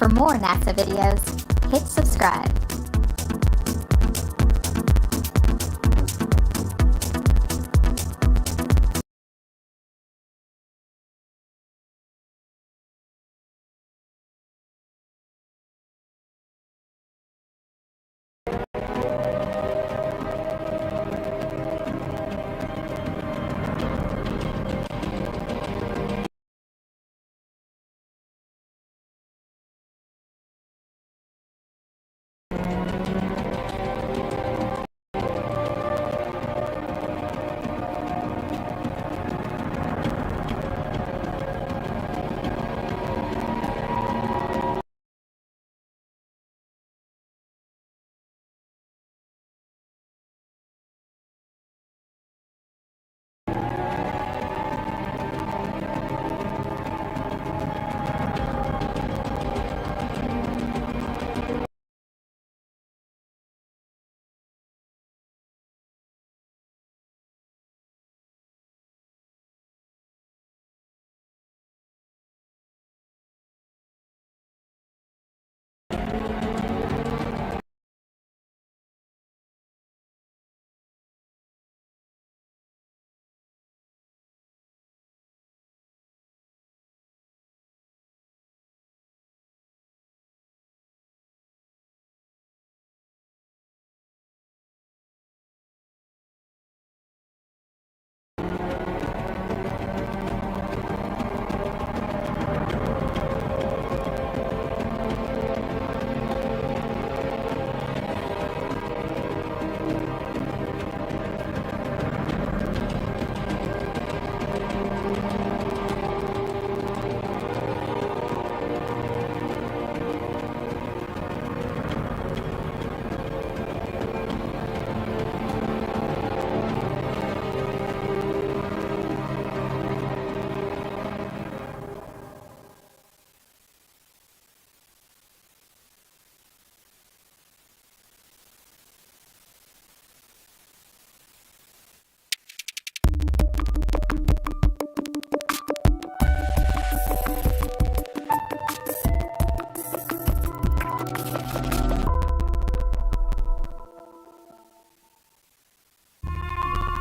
For more NASA videos, hit subscribe.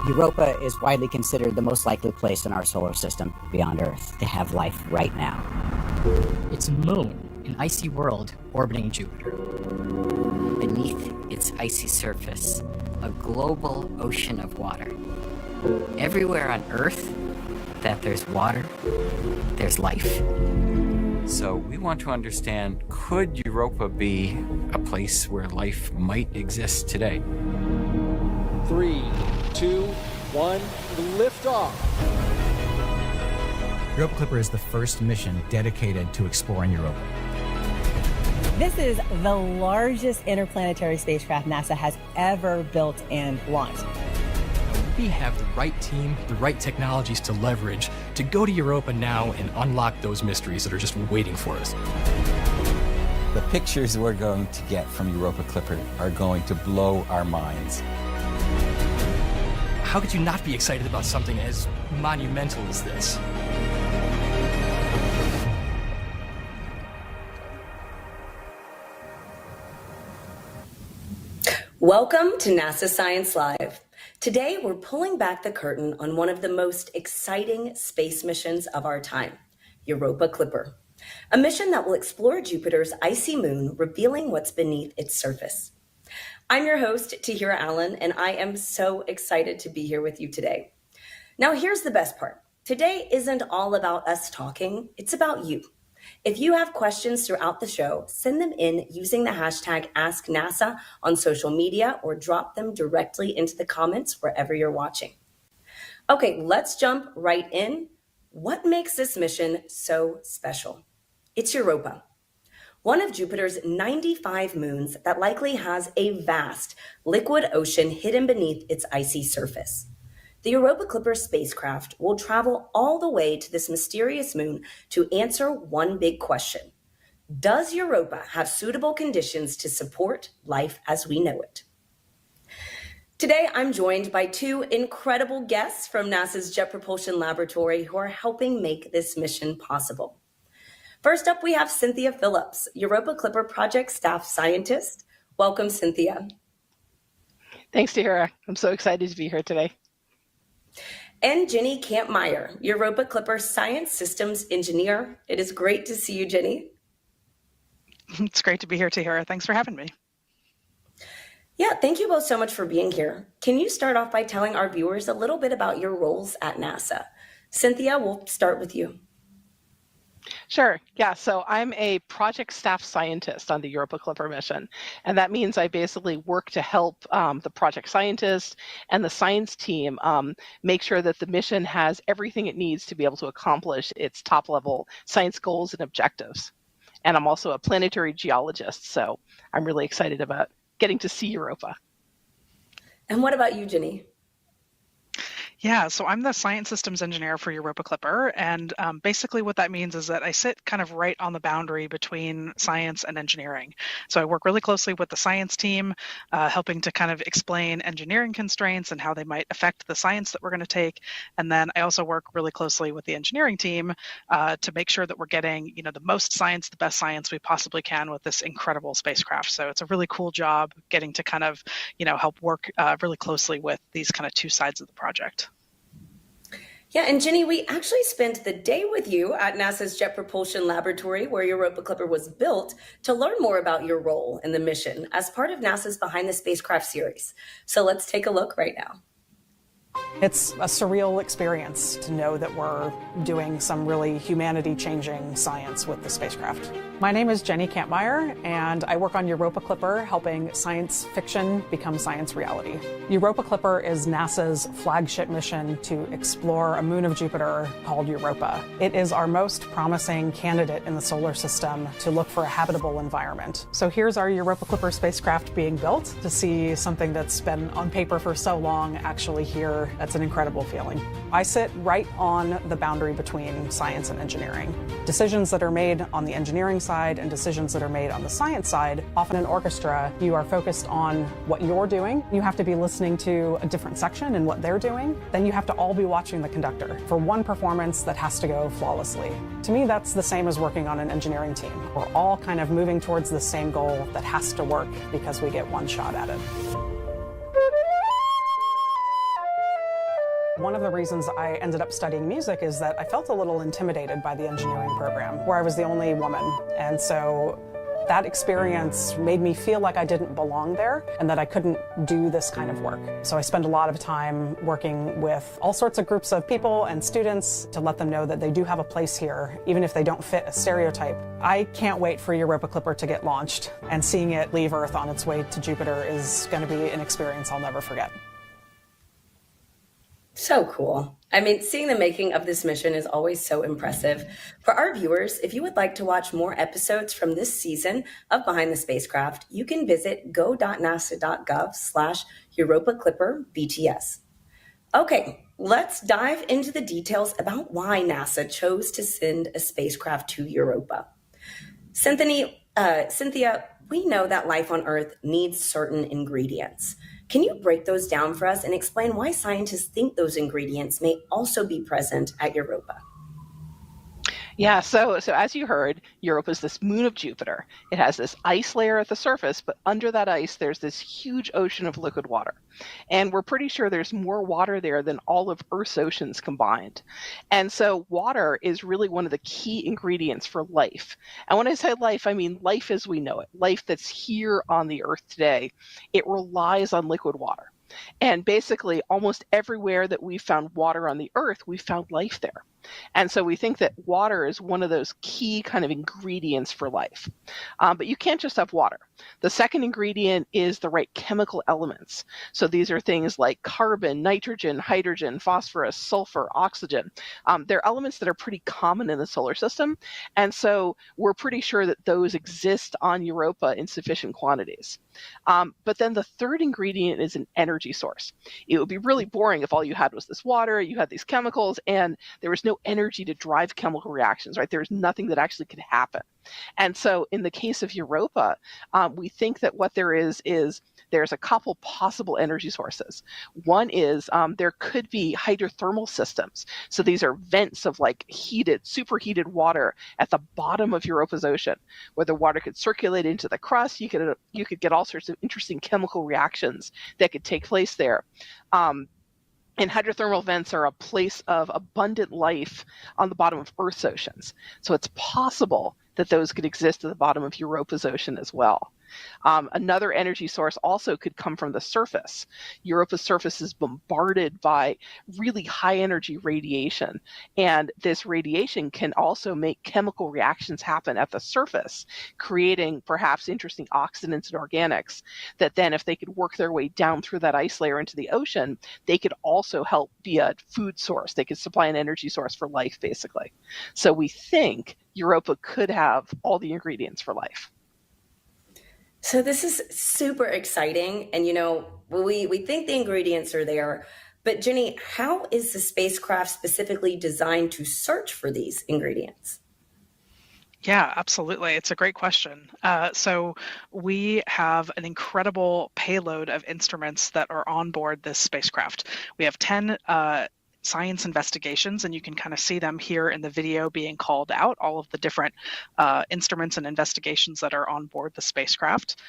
Europa is widely considered the most likely place in our solar system beyond Earth to have life right now. Its moon, an icy world orbiting Jupiter. Beneath its icy surface, a global ocean of water. Everywhere on Earth that there's water, there's life. So we want to understand, could Europa be a place where life might exist today? 3, 2, 1, lift off. Europa Clipper is the first mission dedicated to exploring Europa. This is the largest interplanetary spacecraft NASA has ever built and launched. We have the right team, the right technologies to leverage to go to Europa now and unlock those mysteries that are just waiting for us. The pictures we're going to get from Europa Clipper are going to blow our minds. How could you not be excited about something as monumental as this? Welcome to NASA Science Live. Today, we're pulling back the curtain on one of the most exciting space missions of our time, Europa Clipper, a mission that will explore Jupiter's icy moon, revealing what's beneath its surface. I'm your host, Tahira Allen, and I am so excited to be here with you today. Now, here's the best part. Today isn't all about us talking, it's about you. If you have questions throughout the show, send them in using the hashtag AskNASA on social media or drop them directly into the comments wherever you're watching. Okay, let's jump right in. What makes this mission so special? It's Europa, one of Jupiter's 95 moons that likely has a vast liquid ocean hidden beneath its icy surface. The Europa Clipper spacecraft will travel all the way to this mysterious moon to answer one big question. Does Europa have suitable conditions to support life as we know it? Today, I'm joined by two incredible guests from NASA's Jet Propulsion Laboratory who are helping make this mission possible. First up, we have Cynthia Phillips, Europa Clipper Project Staff Scientist. Welcome, Cynthia. Thanks, Tahira. I'm so excited to be here today. And Jenny Kampmeyer, Europa Clipper Science Systems Engineer. It is great to see you, Jenny. It's great to be here, Tahira. Thanks for having me. Yeah, thank you both so much for being here. Can you start off by telling our viewers a little bit about your roles at NASA? Cynthia, we'll start with you. Sure. Yeah. So I'm a project staff scientist on the Europa Clipper mission. And that means I basically work to help the project scientist and the science team make sure that the mission has everything it needs to be able to accomplish its top level science goals and objectives. And I'm also a planetary geologist. So I'm really excited about getting to see Europa. And what about you, Jenny? Yeah, so I'm the science systems engineer for Europa Clipper, and basically what that means is that I sit kind of right on the boundary between science and engineering. So I work really closely with the science team, helping to kind of explain engineering constraints and how they might affect the science that we're going to take. And then I also work really closely with the engineering team to make sure that we're getting, the most science, the best science we possibly can with this incredible spacecraft. So it's a really cool job getting to kind of, help work really closely with these kind of two sides of the project. Yeah, and Jenny, we actually spent the day with you at NASA's Jet Propulsion Laboratory, where Europa Clipper was built, to learn more about your role in the mission as part of NASA's Behind the Spacecraft series. So let's take a look right now. It's a surreal experience to know that we're doing some really humanity-changing science with the spacecraft. My name is Jenny Kampmeyer, and I work on Europa Clipper, helping science fiction become science reality. Europa Clipper is NASA's flagship mission to explore a moon of Jupiter called Europa. It is our most promising candidate in the solar system to look for a habitable environment. So here's our Europa Clipper spacecraft being built to see something that's been on paper for so long actually here. That's an incredible feeling. I sit right on the boundary between science and engineering. Decisions that are made on the engineering side and decisions that are made on the science side, often in orchestra, you are focused on what you're doing. You have to be listening to a different section and what they're doing. Then you have to all be watching the conductor for one performance that has to go flawlessly. To me, that's the same as working on an engineering team. We're all kind of moving towards the same goal that has to work because we get one shot at it. One of the reasons I ended up studying music is that I felt a little intimidated by the engineering program, where I was the only woman. And so that experience made me feel like I didn't belong there and that I couldn't do this kind of work. So I spend a lot of time working with all sorts of groups of people and students to let them know that they do have a place here, even if they don't fit a stereotype. I can't wait for Europa Clipper to get launched, and seeing it leave Earth on its way to Jupiter is going to be an experience I'll never forget. So cool. I mean, seeing the making of this mission is always so impressive. For our viewers, if you would like to watch more episodes from this season of Behind the Spacecraft, you can visit go.nasa.gov/Europa Clipper BTS. Okay, let's dive into the details about why NASA chose to send a spacecraft to Europa. Cynthia, we know that life on Earth needs certain ingredients. Can you break those down for us and explain why scientists think those ingredients may also be present at Europa? Yeah, so as you heard, Europa is this moon of Jupiter. It has this ice layer at the surface, but under that ice, there's this huge ocean of liquid water. And we're pretty sure there's more water there than all of Earth's oceans combined. And so water is really one of the key ingredients for life. And when I say life, I mean life as we know it, life that's here on the Earth today. It relies on liquid water. And basically, almost everywhere that we've found water on the Earth, we've found life there. And so we think that water is one of those key kind of ingredients for life. But you can't just have water. The second ingredient is the right chemical elements. So these are things like carbon, nitrogen, hydrogen, phosphorus, sulfur, oxygen. They're elements that are pretty common in the solar system. And so we're pretty sure that those exist on Europa in sufficient quantities. But then the third ingredient is an energy source. It would be really boring if all you had was this water, you had these chemicals, and there was no energy to drive chemical reactions, right? There's nothing that actually could happen. And so in the case of Europa, we think that what there is there's a couple possible energy sources. One is there could be hydrothermal systems. So these are vents of like superheated water at the bottom of Europa's ocean, where the water could circulate into the crust. You could get all sorts of interesting chemical reactions that could take place there. And hydrothermal vents are a place of abundant life on the bottom of Earth's oceans. So it's possible that those could exist at the bottom of Europa's ocean as well. Another energy source also could come from the surface. Europa's surface is bombarded by really high energy radiation, and this radiation can also make chemical reactions happen at the surface, creating perhaps interesting oxidants and organics that then, if they could work their way down through that ice layer into the ocean, they could also help be a food source. They could supply an energy source for life, basically. So we think Europa could have all the ingredients for life. So this is super exciting. And, we think the ingredients are there. But Jenny, how is the spacecraft specifically designed to search for these ingredients? Yeah, absolutely. It's a great question. So we have an incredible payload of instruments that are on board this spacecraft. We have 10 science investigations, and you can kind of see them here in the video being called out, all of the different instruments and investigations that are on board the spacecraft.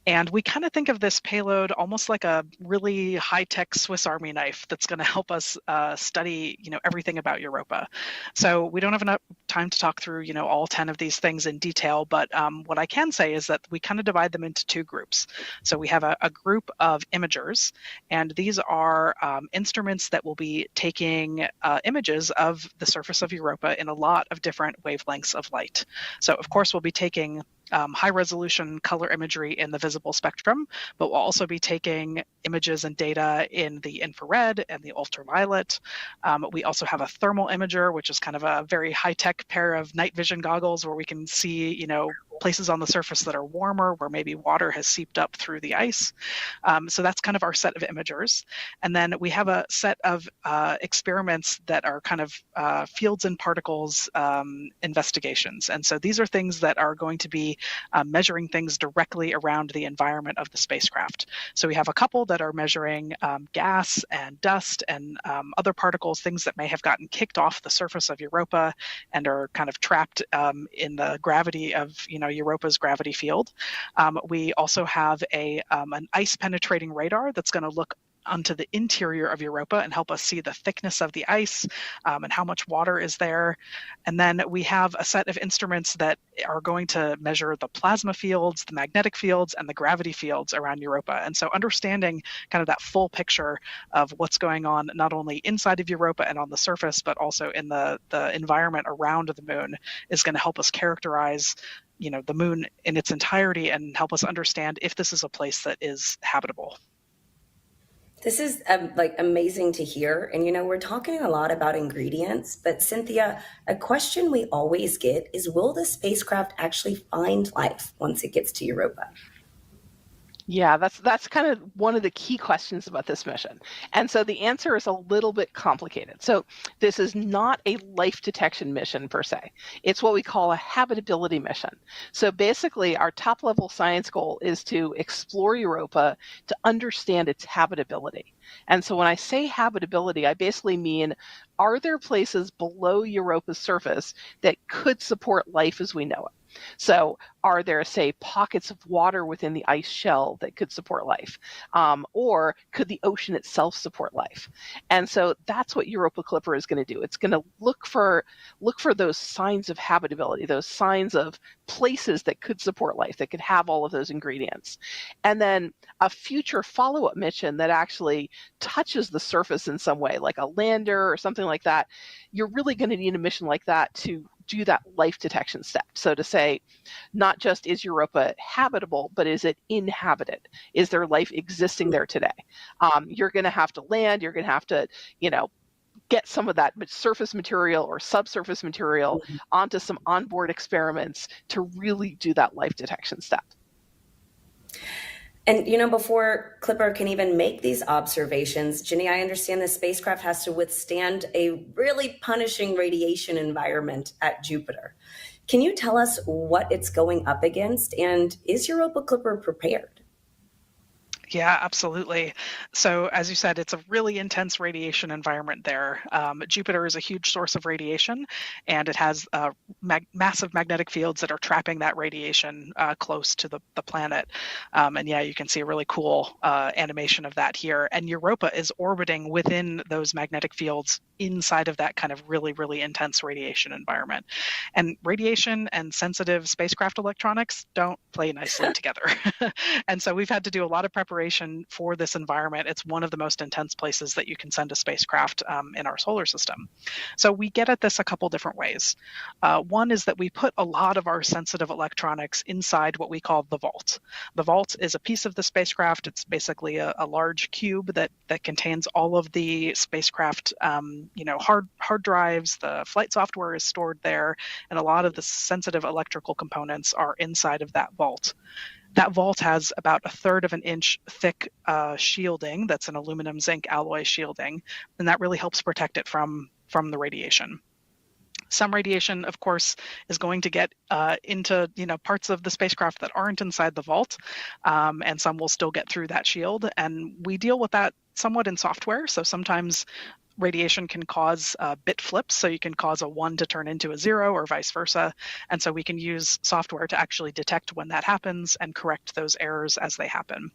And we kind of think of this payload almost like a really high-tech Swiss Army knife that's going to help us study, everything about Europa. So we don't have enough time to talk through, all 10 of these things in detail, but what I can say is that we kind of divide them into two groups. So we have a group of imagers, and these are instruments that will be taking images of the surface of Europa in a lot of different wavelengths of light. So of course we'll be taking high resolution color imagery in the visible spectrum, but we'll also be taking images and data in the infrared and the ultraviolet. We also have a thermal imager, which is kind of a very high-tech pair of night vision goggles where we can see, places on the surface that are warmer, where maybe water has seeped up through the ice. So that's kind of our set of imagers. And then we have a set of experiments that are kind of fields and particles investigations. And so these are things that are going to be measuring things directly around the environment of the spacecraft. So we have a couple that are measuring gas and dust and other particles, things that may have gotten kicked off the surface of Europa and are kind of trapped in the gravity of, Europa's gravity field. We also have an ice penetrating radar that's going to look onto the interior of Europa and help us see the thickness of the ice and how much water is there. And then we have a set of instruments that are going to measure the plasma fields, the magnetic fields, and the gravity fields around Europa. And so understanding kind of that full picture of what's going on, not only inside of Europa and on the surface, but also in the environment around the moon is going to help us characterize the moon in its entirety and help us understand if this is a place that is habitable. This is amazing to hear. And, we're talking a lot about ingredients, but Cynthia, a question we always get is, will the spacecraft actually find life once it gets to Europa? Yeah, that's kind of one of the key questions about this mission. And so the answer is a little bit complicated. So this is not a life detection mission per se. It's what we call a habitability mission. So basically our top level science goal is to explore Europa to understand its habitability. And so when I say habitability, I basically mean, are there places below Europa's surface that could support life as we know it? So are there, say, pockets of water within the ice shell that could support life? Or could the ocean itself support life? And so that's what Europa Clipper is going to do. It's going to look for those signs of habitability, those signs of places that could support life, that could have all of those ingredients. And then a future follow-up mission that actually touches the surface in some way, like a lander or something like that, you're really going to need a mission like that to do that life detection step. So to say, not just is Europa habitable, but is it inhabited? Is there life existing there today? You're going to have to land, you're going to have to, get some of that surface material or subsurface material onto some onboard experiments to really do that life detection step. And, before Clipper can even make these observations, Jenny, I understand the spacecraft has to withstand a really punishing radiation environment at Jupiter. Can you tell us what it's going up against, and is Europa Clipper prepared? Yeah, absolutely. So, as you said, it's a really intense radiation environment there. Jupiter is a huge source of radiation, and it has massive magnetic fields that are trapping that radiation close to the planet. And yeah, you can see a really cool animation of that here. And Europa is orbiting within those magnetic fields inside of that kind of really, really intense radiation environment. And radiation and sensitive spacecraft electronics don't play nicely together. And so we've had to do a lot of preparation for this environment. It's one of the most intense places that you can send a spacecraft in our solar system. So we get at this a couple different ways. One is that we put a lot of our sensitive electronics inside what we call the vault. The vault is a piece of the spacecraft. It's basically a large cube that contains all of the spacecraft hard drives. The flight software is stored there, and a lot of the sensitive electrical components are inside of that vault. That vault has about 1/3 of an inch thick shielding that's an aluminum zinc alloy shielding, and that really helps protect it from the radiation. Some radiation, of course, is going to get into parts of the spacecraft that aren't inside the vault, and some will still get through that shield. And we deal with that somewhat in software. So sometimes radiation can cause bit flips, so you can cause a 1 to turn into a 0 or vice versa. And so we can use software to actually detect when that happens and correct those errors as they happen.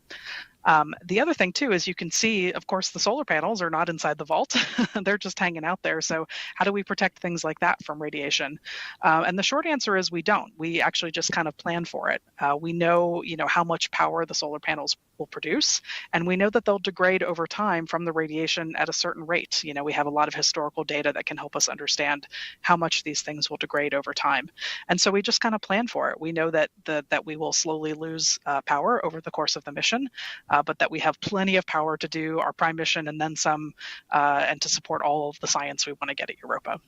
The other thing too is you can see, of course, the solar panels are not inside the vault. They're just hanging out there. So how do we protect things like that from radiation? And the short answer is we don't. We actually just kind of plan for it. We know, how much power the solar panels will produce, and we know that they'll degrade over time from the radiation at a certain rate. We have a lot of historical data that can help us understand how much these things will degrade over time. And so we just kind of plan for it. We know that we will slowly lose power over the course of the mission, but that we have plenty of power to do our prime mission and then some, and to support all of the science we want to get at Europa.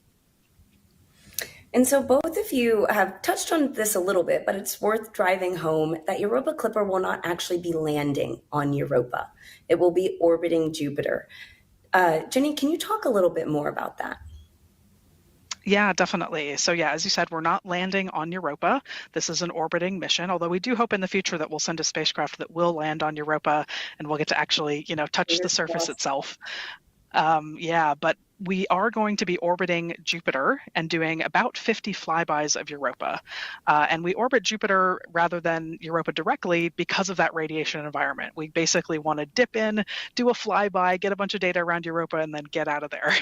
And so both of you have touched on this a little bit, but it's worth driving home that Europa Clipper will not actually be landing on Europa. It will be orbiting Jupiter. Jenny, can you talk a little bit more about that? Yeah, definitely. So yeah, as you said, we're not landing on Europa. This is an orbiting mission, although we do hope in the future that we'll send a spacecraft that will land on Europa and we'll get to actually, touch the surface itself. But we are going to be orbiting Jupiter and doing about 50 flybys of Europa. And we orbit Jupiter rather than Europa directly because of that radiation environment. We basically want to dip in, do a flyby, get a bunch of data around Europa, and then get out of there.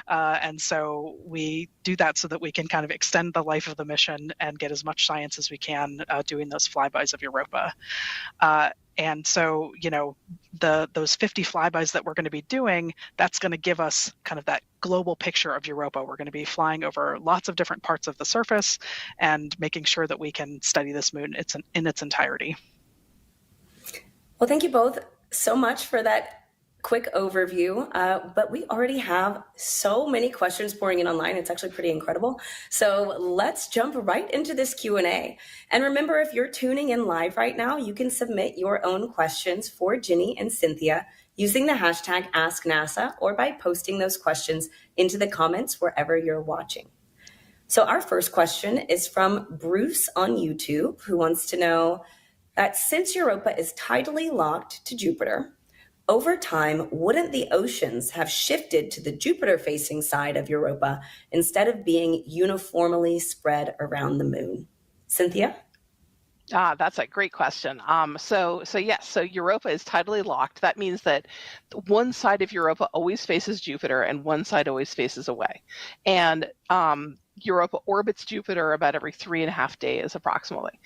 And so we do that so that we can kind of extend the life of the mission and get as much science as we can doing those flybys of Europa. And so, those 50 flybys that we're going to be doing, that's going to give us kind of that global picture of Europa. We're going to be flying over lots of different parts of the surface and making sure that we can study this moon in its entirety. Well, thank you both so much for that quick overview, but we already have so many questions pouring in online. It's actually pretty incredible. So let's jump right into this Q&A. And remember, if you're tuning in live right now, you can submit your own questions for Ginny and Cynthia using the hashtag AskNASA or by posting those questions into the comments wherever you're watching. So our first question is from Bruce on YouTube, who wants to know that since Europa is tidally locked to Jupiter, over time, wouldn't the oceans have shifted to the Jupiter-facing side of Europa instead of being uniformly spread around the moon? Cynthia? That's a great question. So yes, so Europa is tidally locked. That means that one side of Europa always faces Jupiter and one side always faces away. And Europa orbits Jupiter about every 3.5 days approximately.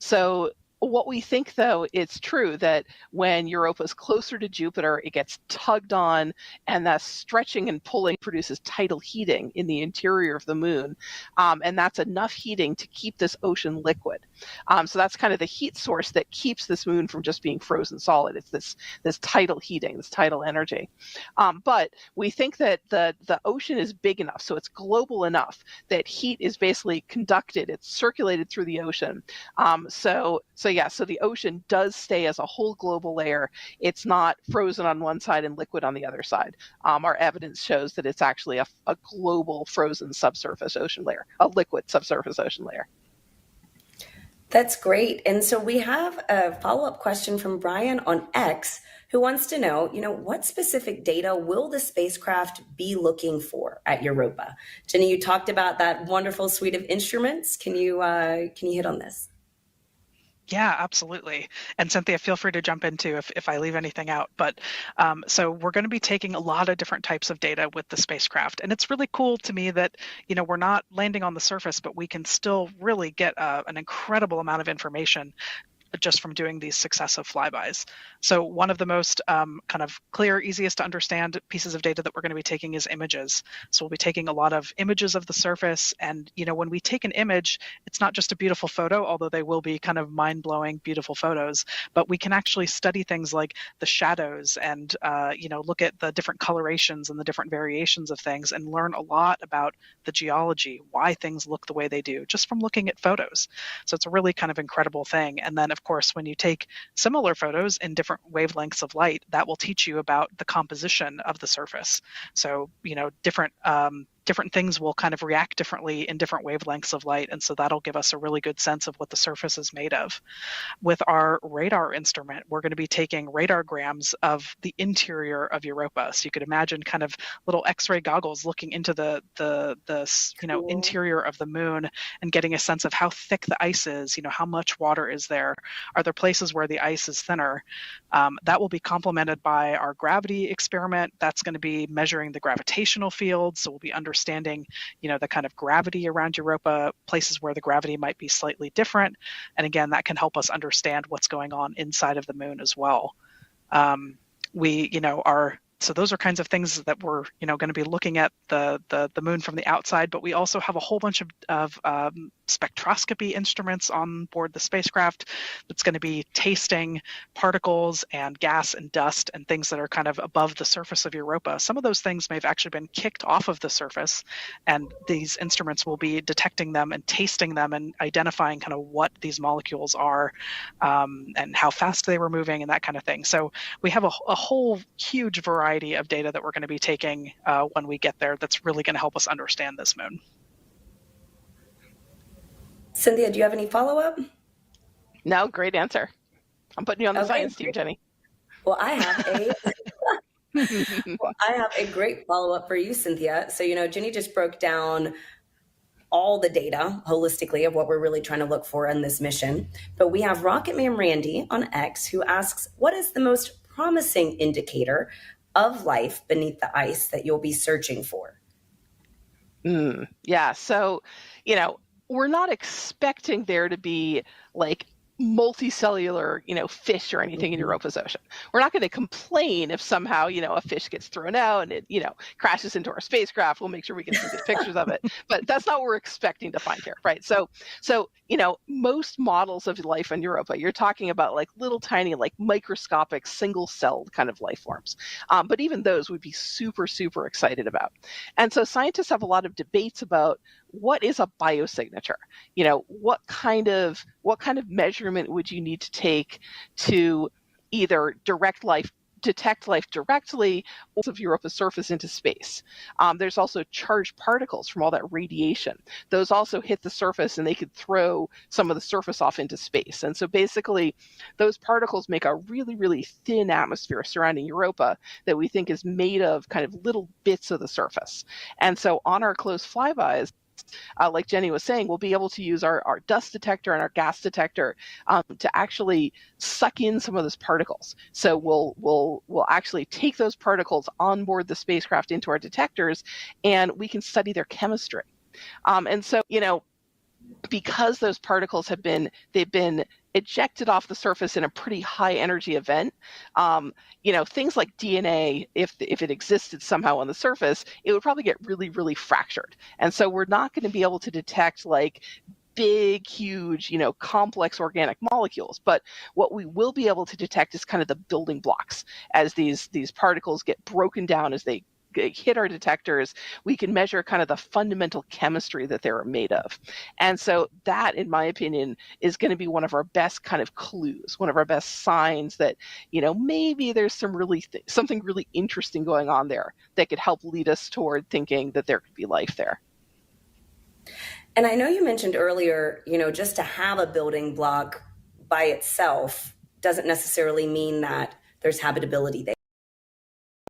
So what we think, though, it's true that when Europa is closer to Jupiter, it gets tugged on, and that stretching and pulling produces tidal heating in the interior of the moon. And that's enough heating to keep this ocean liquid. So that's kind of the heat source that keeps this moon from just being frozen solid. It's this tidal heating, this tidal energy. But we think that the ocean is big enough, so it's global enough that heat is basically conducted, it's circulated through the ocean. So yeah, so the ocean does stay as a whole global layer. It's not frozen on one side and liquid on the other side. Our evidence shows that it's actually a global frozen subsurface ocean layer, a liquid subsurface ocean layer. That's great. And so we have a follow-up question from Brian on X, who wants to know, what specific data will the spacecraft be looking for at Europa? Jenny, you talked about that wonderful suite of instruments. Can you hit on this? Yeah, absolutely. And Cynthia, feel free to jump in too if I leave anything out. But so we're going to be taking a lot of different types of data with the spacecraft. And it's really cool to me that, we're not landing on the surface, but we can still really get an incredible amount of information just from doing these successive flybys. So one of the most kind of clear, easiest to understand pieces of data that we're going to be taking is images. So we'll be taking a lot of images of the surface. And, when we take an image, it's not just a beautiful photo, although they will be kind of mind-blowing, beautiful photos, but we can actually study things like the shadows and, look at the different colorations and the different variations of things and learn a lot about the geology, why things look the way they do, just from looking at photos. So it's a really kind of incredible thing. And then, of course, when you take similar photos in different wavelengths of light, that will teach you about the composition of the surface. So, different things will kind of react differently in different wavelengths of light. And so that'll give us a really good sense of what the surface is made of. With our radar instrument, we're going to be taking radargrams of the interior of Europa. So you could imagine kind of little X-ray goggles looking into the interior of the moon and getting a sense of how thick the ice is, how much water is there. Are there places where the ice is thinner? That will be complemented by our gravity experiment. That's going to be measuring the gravitational field. So we'll be understanding, the kind of gravity around Europa, places where the gravity might be slightly different. And again, that can help us understand what's going on inside of the moon as well. So those are kinds of things that we're, going to be looking at the moon from the outside, but we also have a whole bunch of spectroscopy instruments on board the spacecraft that's going to be tasting particles and gas and dust and things that are kind of above the surface of Europa. Some of those things may have actually been kicked off of the surface, and these instruments will be detecting them and tasting them and identifying kind of what these molecules are and how fast they were moving and that kind of thing. So we have a whole huge variety of data that we're going to be taking when we get there that's really going to help us understand this moon. Cynthia, do you have any follow-up? No, great answer. I'm putting you on the science team, Jenny. Well, I have a great follow-up for you, Cynthia. So, Jenny just broke down all the data holistically of what we're really trying to look for in this mission. But we have Rocket Man Randy on X who asks, what is the most promising indicator of life beneath the ice that you'll be searching for? Yeah, so, we're not expecting there to be like multicellular, fish or anything in Europa's ocean. We're not going to complain if somehow, a fish gets thrown out and it, crashes into our spacecraft. We'll make sure we get some good pictures of it. But that's not what we're expecting to find here, right? So, most models of life on Europa, you're talking about like little tiny, like microscopic, single-celled kind of life forms. But even those would be super, super excited about. And so scientists have a lot of debates about what is a biosignature? What kind of measurement would you need to take to either detect life directly of Europa's surface into space? There's also charged particles from all that radiation. Those also hit the surface and they could throw some of the surface off into space. And so basically those particles make a really, really thin atmosphere surrounding Europa that we think is made of kind of little bits of the surface. And so on our close flybys, like Jenny was saying, we'll be able to use our dust detector and our gas detector to actually suck in some of those particles. So we'll actually take those particles on board the spacecraft into our detectors, and we can study their chemistry. And so, because those particles they've been ejected off the surface in a pretty high energy event, things like DNA, if it existed somehow on the surface, it would probably get really, really fractured. And so we're not going to be able to detect like big, huge, complex organic molecules. But what we will be able to detect is kind of the building blocks as these particles get broken down as they hit our detectors, we can measure kind of the fundamental chemistry that they're made of. And so that, in my opinion, is going to be one of our best kind of clues, one of our best signs that, maybe there's something really interesting going on there that could help lead us toward thinking that there could be life there. And I know you mentioned earlier, just to have a building block by itself doesn't necessarily mean that there's habitability there.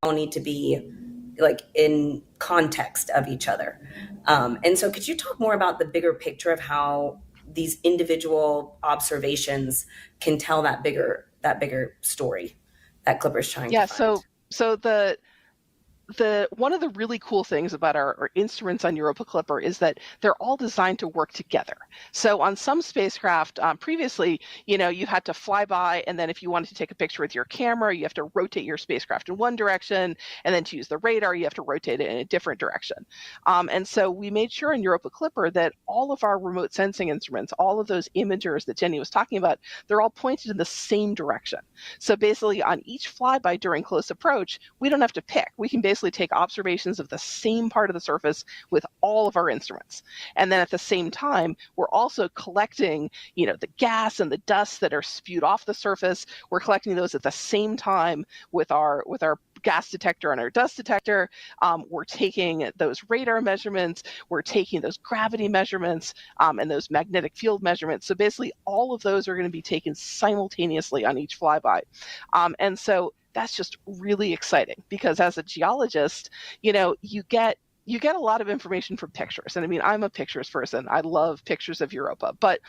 They all need to be like in context of each other. And so could you talk more about the bigger picture of how these individual observations can tell that bigger story that Clipper's trying to find? So the one of the really cool things about our instruments on Europa Clipper is that they're all designed to work together. So on some spacecraft previously, you had to fly by, and then if you wanted to take a picture with your camera, you have to rotate your spacecraft in one direction, and then to use the radar, you have to rotate it in a different direction. And so we made sure in Europa Clipper that all of our remote sensing instruments, all of those imagers that Jenny was talking about, they're all pointed in the same direction. So basically on each flyby during close approach, we don't have to pick. We can basically take observations of the same part of the surface with all of our instruments. And then at the same time, we're also collecting, the gas and the dust that are spewed off the surface. We're collecting those at the same time with our gas detector and our dust detector. We're taking those radar measurements, we're taking those gravity measurements, and those magnetic field measurements. So basically all of those are going to be taken simultaneously on each flyby. And so that's just really exciting because as a geologist, you get a lot of information from pictures. And I mean, I'm a pictures person. I love pictures of Europa, but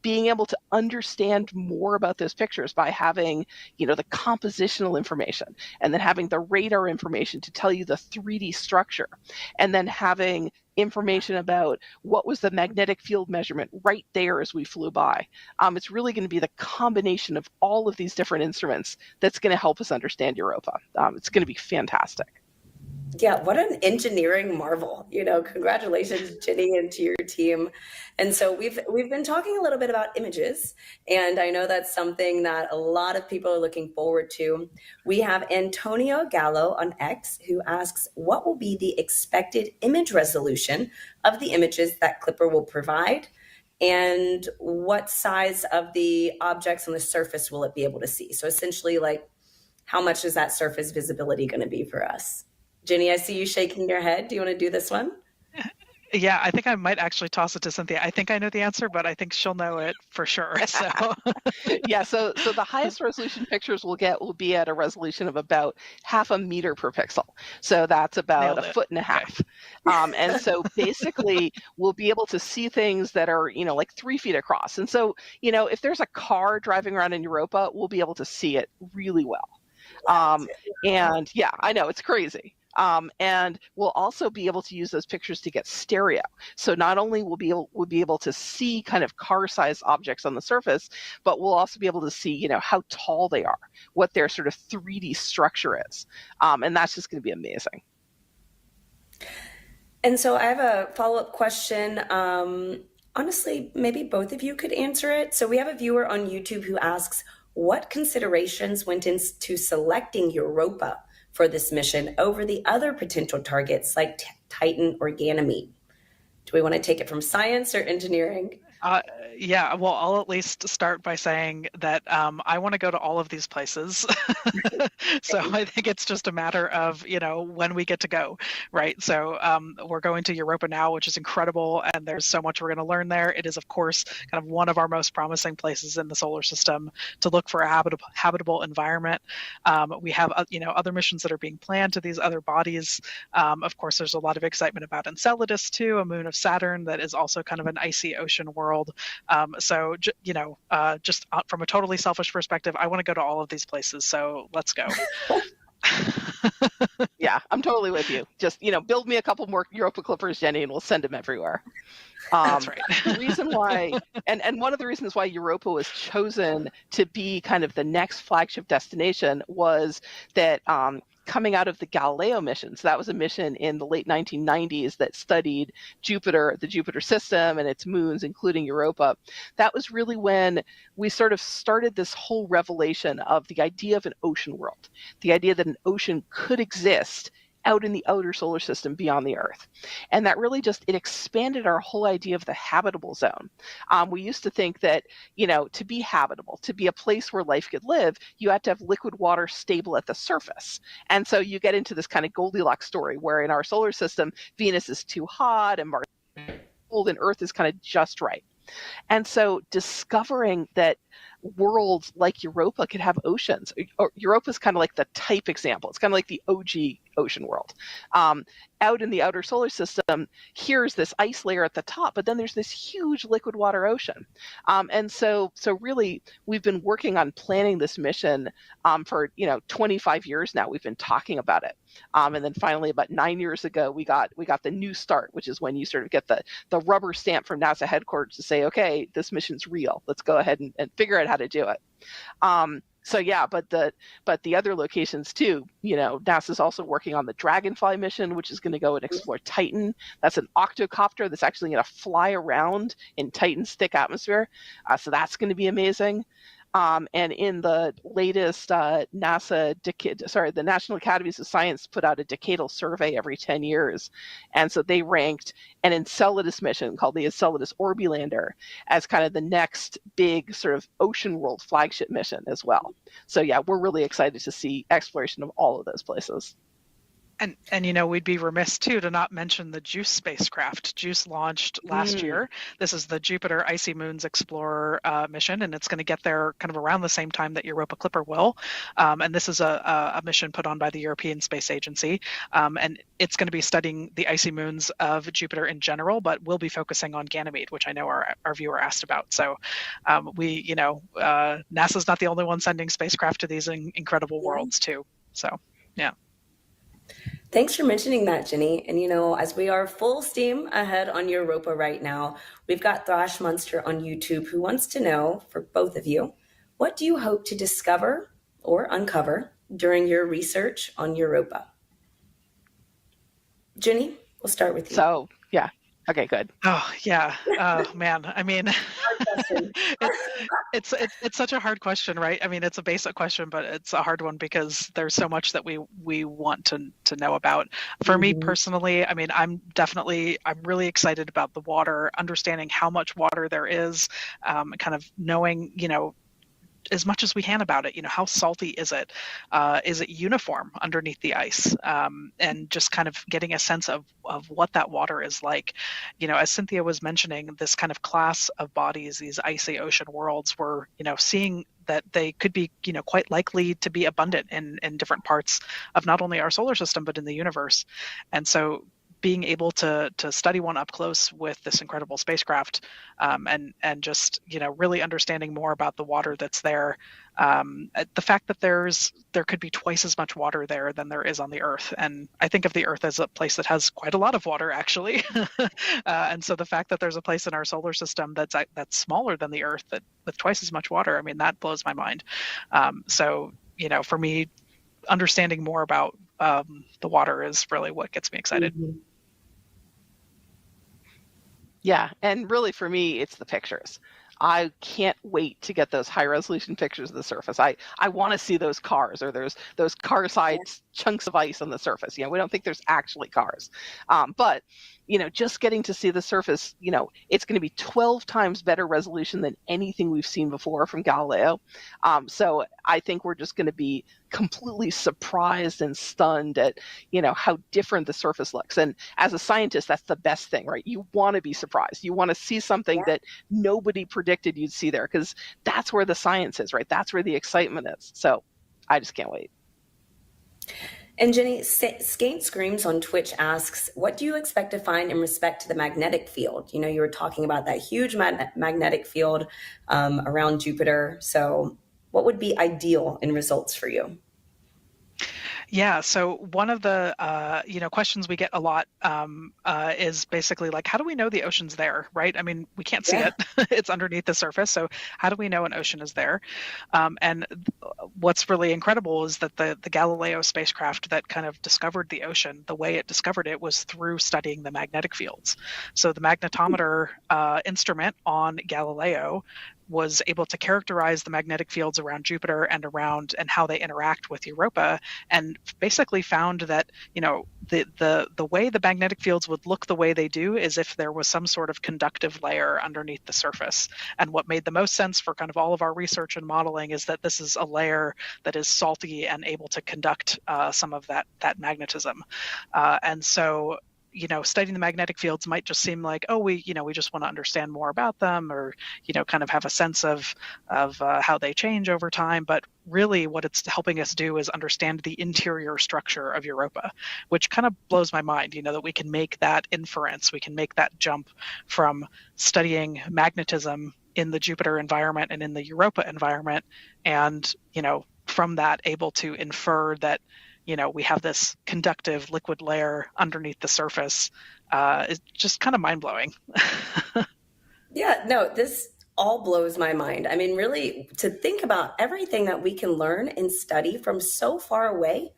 being able to understand more about those pictures by having, the compositional information and then having the radar information to tell you the 3D structure and then having information about what was the magnetic field measurement right there as we flew by. It's really going to be the combination of all of these different instruments that's going to help us understand Europa. It's going to be fantastic. Yeah, what an engineering marvel. Congratulations, Jenny, and to your team. And so we've been talking a little bit about images, and I know that's something that a lot of people are looking forward to. We have Antonio Gallo on X who asks, what will be the expected image resolution of the images that Clipper will provide? And what size of the objects on the surface will it be able to see? So essentially, how much is that surface visibility going to be for us? Jenny, I see you shaking your head. Do you want to do this one? Yeah, I think I might actually toss it to Cynthia. I think I know the answer, but I think she'll know it for sure. So yeah, so the highest resolution pictures we'll get will be at a resolution of about 0.5 meter per pixel. So that's about 1.5 foot. Okay. And so basically we'll be able to see things that are, like 3 feet across. And so, if there's a car driving around in Europa, we'll be able to see it really well. And yeah, I know, it's crazy. And we'll also be able to use those pictures to get stereo. So not only will be able to see kind of car-sized objects on the surface, but we'll also be able to see, how tall they are, what their sort of 3D structure is. And that's just going to be amazing. And so I have a follow-up question. Honestly, maybe both of you could answer it. So we have a viewer on YouTube who asks, what considerations went into selecting Europa for this mission over the other potential targets like Titan or Ganymede? Do we want to take it from science or engineering? Yeah, well, I'll at least start by saying that I want to go to all of these places. So I think it's just a matter of, when we get to go, right? So we're going to Europa now, which is incredible, and there's so much we're going to learn there. It is, of course, kind of one of our most promising places in the solar system to look for a habitable environment. We have, other missions that are being planned to these other bodies. Of course, there's a lot of excitement about Enceladus, too, a moon of Saturn that is also kind of an icy ocean world. So, just from a totally selfish perspective, I want to go to all of these places. So let's go. Yeah, I'm totally with you. Just, build me a couple more Europa Clippers, Jenny, and we'll send them everywhere. That's right. The reason why, and one of the reasons why Europa was chosen to be kind of the next flagship destination was that coming out of the Galileo missions, that was a mission in the late 1990s that studied Jupiter, the Jupiter system and its moons, including Europa. That was really when we sort of started this whole revelation of the idea of an ocean world, the idea that an ocean could exist out in the outer solar system beyond the Earth. And that really just, it expanded our whole idea of the habitable zone. We used to think that, to be habitable, to be a place where life could live, you had to have liquid water stable at the surface. And so you get into this kind of Goldilocks story where in our solar system, Venus is too hot and Mars is cold and Earth is kind of just right. And so discovering that worlds like Europa could have oceans, or Europa is kind of like the type example. It's kind of like the OG ocean world. Out in the outer solar system, here's this ice layer at the top, but then there's this huge liquid water ocean. And so really, we've been working on planning this mission for 25 years now. We've been talking about it. And then finally, about 9 years ago, we got the new start, which is when you sort of get the rubber stamp from NASA headquarters to say, okay, this mission's real. Let's go ahead and figure out how to do it. So yeah, but the other locations too, NASA's also working on the Dragonfly mission, which is going to go and explore Titan. That's an octocopter that's actually going to fly around in Titan's thick atmosphere. So that's going to be amazing. And in the latest the National Academies of Science put out a decadal survey every 10 years. And so they ranked an Enceladus mission called the Enceladus Orbilander as kind of the next big sort of ocean world flagship mission as well. So yeah, we're really excited to see exploration of all of those places. And we'd be remiss too to not mention the JUICE spacecraft. JUICE launched last year. This is the Jupiter Icy Moons Explorer mission, and it's going to get there kind of around the same time that Europa Clipper will. And this is a mission put on by the European Space Agency, and it's going to be studying the icy moons of Jupiter in general, but we'll be focusing on Ganymede, which I know our viewer asked about. So NASA's not the only one sending spacecraft to these incredible worlds too. So yeah. Thanks for mentioning that, Jenny. And as we are full steam ahead on Europa right now, we've got Thrash Munster on YouTube who wants to know, for both of you, what do you hope to discover or uncover during your research on Europa? Jenny, we'll start with you. So, yeah. Okay, good. Oh, yeah. Oh, man. I mean, it's such a hard question, right? I mean, it's a basic question, but it's a hard one because there's so much that we want to know about. For me personally, I mean, I'm really excited about the water, understanding how much water there is, kind of knowing, as much as we can about it. How salty is it? Is it uniform underneath the ice? And just kind of getting a sense of what that water is like. As Cynthia was mentioning, this kind of class of bodies, these icy ocean worlds, we're seeing that they could be quite likely to be abundant in different parts of not only our solar system but in the universe. And so being able to study one up close with this incredible spacecraft, and just really understanding more about the water that's there, the fact that there could be twice as much water there than there is on the Earth, and I think of the Earth as a place that has quite a lot of water actually, and so the fact that there's a place in our solar system that's smaller than the Earth that with twice as much water, I mean, that blows my mind. So for me, understanding more about the water is really what gets me excited. Yeah, and really for me, it's the pictures. I can't wait to get those high resolution pictures of the surface. I want to see those cars, or there's those car-sized chunks of ice on the surface. We don't think there's actually cars. But, just getting to see the surface, it's going to be 12 times better resolution than anything we've seen before from Galileo. So I think we're just going to be completely surprised and stunned at, how different the surface looks. And as a scientist, that's the best thing, right? You want to be surprised. You want to see something that nobody predicted you'd see there, because that's where the science is, right? That's where the excitement is. So I just can't wait. And Jenny, Skate Screams on Twitch asks, what do you expect to find in respect to the magnetic field? You were talking about that huge magnetic field around Jupiter. So what would be ideal in results for you? Yeah, so one of the questions we get a lot is basically like, how do we know the ocean's there, right? I mean, we can't see it; it's underneath the surface. So how do we know an ocean is there? And what's really incredible is that the Galileo spacecraft that kind of discovered the ocean, the way it discovered it was through studying the magnetic fields. So the magnetometer instrument on Galileo was able to characterize the magnetic fields around Jupiter and how they interact with Europa, and basically found that, the way the magnetic fields would look the way they do is if there was some sort of conductive layer underneath the surface. And what made the most sense for kind of all of our research and modeling is that this is a layer that is salty and able to conduct some of that magnetism. And so, studying the magnetic fields might just seem like, oh, we just want to understand more about them, or, kind of have a sense of how they change over time. But really what it's helping us do is understand the interior structure of Europa, which kind of blows my mind, that we can make that inference, we can make that jump from studying magnetism in the Jupiter environment and in the Europa environment, and, from that able to infer that we have this conductive liquid layer underneath the surface. Is just kind of mind-blowing. Yeah, no, this all blows my mind. I mean, really, to think about everything that we can learn and study from so far away,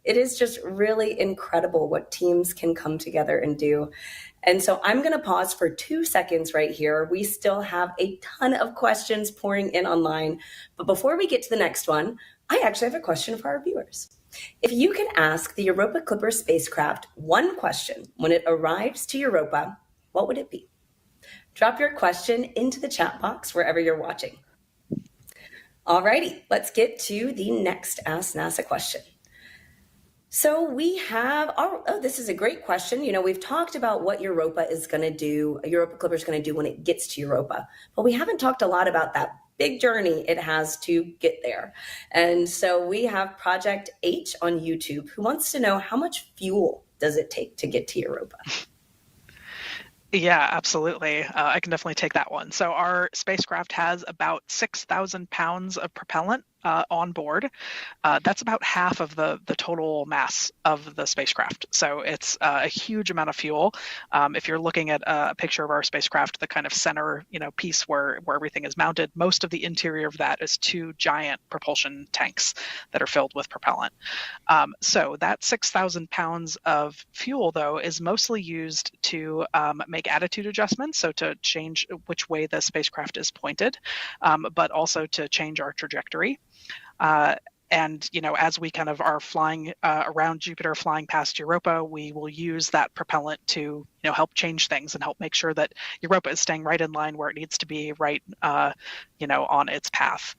it is just really incredible what teams can come together and do. And so I'm going to pause for 2 seconds right here. We still have a ton of questions pouring in online. But before we get to the next one, I actually have a question for our viewers. If you can ask the Europa Clipper spacecraft one question when it arrives to Europa, what would it be? Drop your question into the chat box wherever you're watching. Alrighty, let's get to the next Ask NASA question. So we have, this is a great question. We've talked about what Europa is going to do, Europa Clipper is going to do when it gets to Europa, but we haven't talked a lot about that big journey it has to get there. And so we have Project H on YouTube who wants to know, how much fuel does it take to get to Europa? Yeah, absolutely. I can definitely take that one. So our spacecraft has about 6,000 pounds of propellant on board. That's about half of the total mass of the spacecraft. So it's a huge amount of fuel. If you're looking at a picture of our spacecraft, the kind of center piece where everything is mounted, most of the interior of that is 2 giant propulsion tanks that are filled with propellant. So that 6,000 pounds of fuel, though, is mostly used to make attitude adjustments, so to change which way the spacecraft is pointed, but also to change our trajectory. And, as we kind of are flying around Jupiter, flying past Europa, we will use that propellant to, help change things and help make sure that Europa is staying right in line where it needs to be, right, on its path.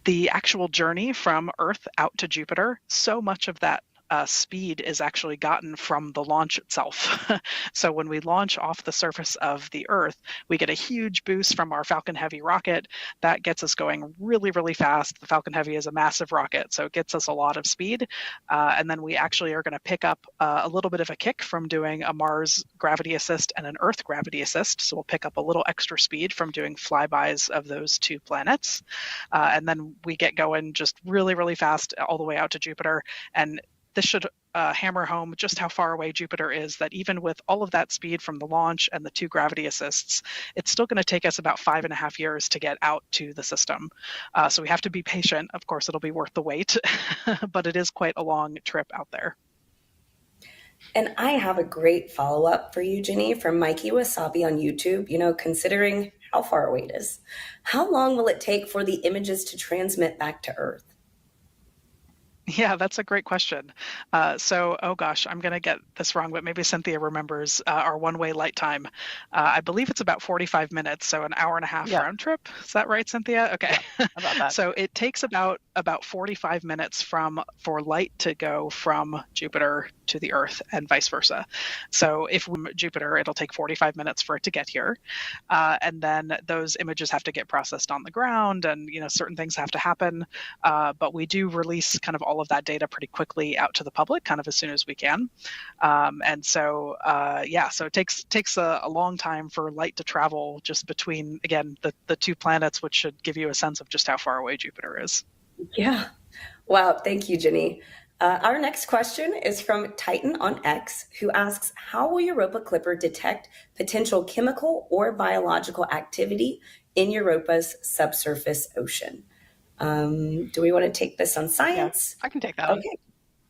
The actual journey from Earth out to Jupiter, so much of that speed is actually gotten from the launch itself. So when we launch off the surface of the Earth, we get a huge boost from our Falcon Heavy rocket. That gets us going really, really fast. The Falcon Heavy is a massive rocket, so it gets us a lot of speed. And then we actually are going to pick up a little bit of a kick from doing a Mars gravity assist and an Earth gravity assist. So we'll pick up a little extra speed from doing flybys of those 2 planets. And then we get going just really, really fast all the way out to Jupiter. And this should hammer home just how far away Jupiter is, that even with all of that speed from the launch and the 2 gravity assists, it's still going to take us about 5.5 years to get out to the system. So we have to be patient. Of course, it'll be worth the wait, but it is quite a long trip out there. And I have a great follow-up for you, Ginny, from Mikey Wasabi on YouTube. Considering how far away it is, how long will it take for the images to transmit back to Earth? Yeah, that's a great question. Oh gosh, I'm going to get this wrong, but maybe Cynthia remembers our one-way light time. I believe it's about 45 minutes, so an hour and a half round trip. Is that right, Cynthia? Okay. Yeah, about that. So it takes about 45 minutes for light to go from Jupiter to the Earth and vice versa. So if we're Jupiter, it'll take 45 minutes for it to get here. And then those images have to get processed on the ground, and certain things have to happen. But we do release kind of all of that data pretty quickly out to the public, kind of as soon as we can. So it takes a long time for light to travel just between, again, the 2 planets, which should give you a sense of just how far away Jupiter is. Yeah. Wow. Thank you, Ginny. Our next question is from Titan on X, who asks, how will Europa Clipper detect potential chemical or biological activity in Europa's subsurface ocean? Do we want to take this on science? Yeah, I can take that. Okay.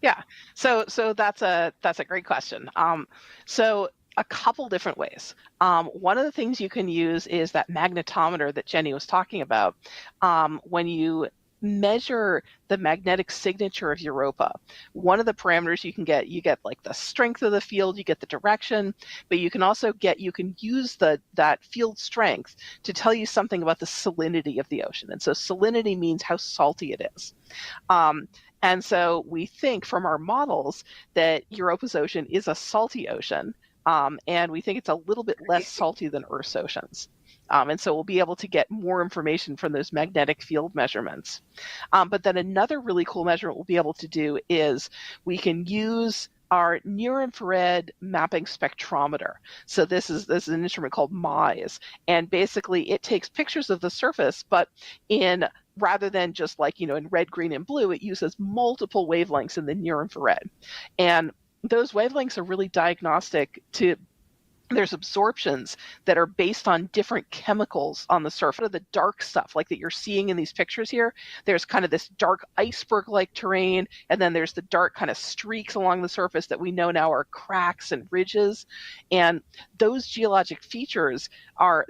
Yeah. So that's a great question. So a couple different ways. One of the things you can use is that magnetometer that Jenny was talking about. When you measure the magnetic signature of Europa, one of the parameters you get like the strength of the field, you get the direction, but you can also use that field strength to tell you something about the salinity of the ocean. And so salinity means how salty it is. And so we think from our models that Europa's ocean is a salty ocean, and we think it's a little bit less salty than Earth's oceans. And so we'll be able to get more information from those magnetic field measurements. But then another really cool measurement we'll be able to do is we can use our near-infrared mapping spectrometer. So this is an instrument called MISE, and basically it takes pictures of the surface, but rather than just like, in red, green, and blue, it uses multiple wavelengths in the near-infrared. And those wavelengths are really diagnostic there's absorptions that are based on different chemicals on the surface. The dark stuff like that you're seeing in these pictures here, there's kind of this dark iceberg-like terrain, and then there's the dark kind of streaks along the surface that we know now are cracks and ridges. And those geologic features are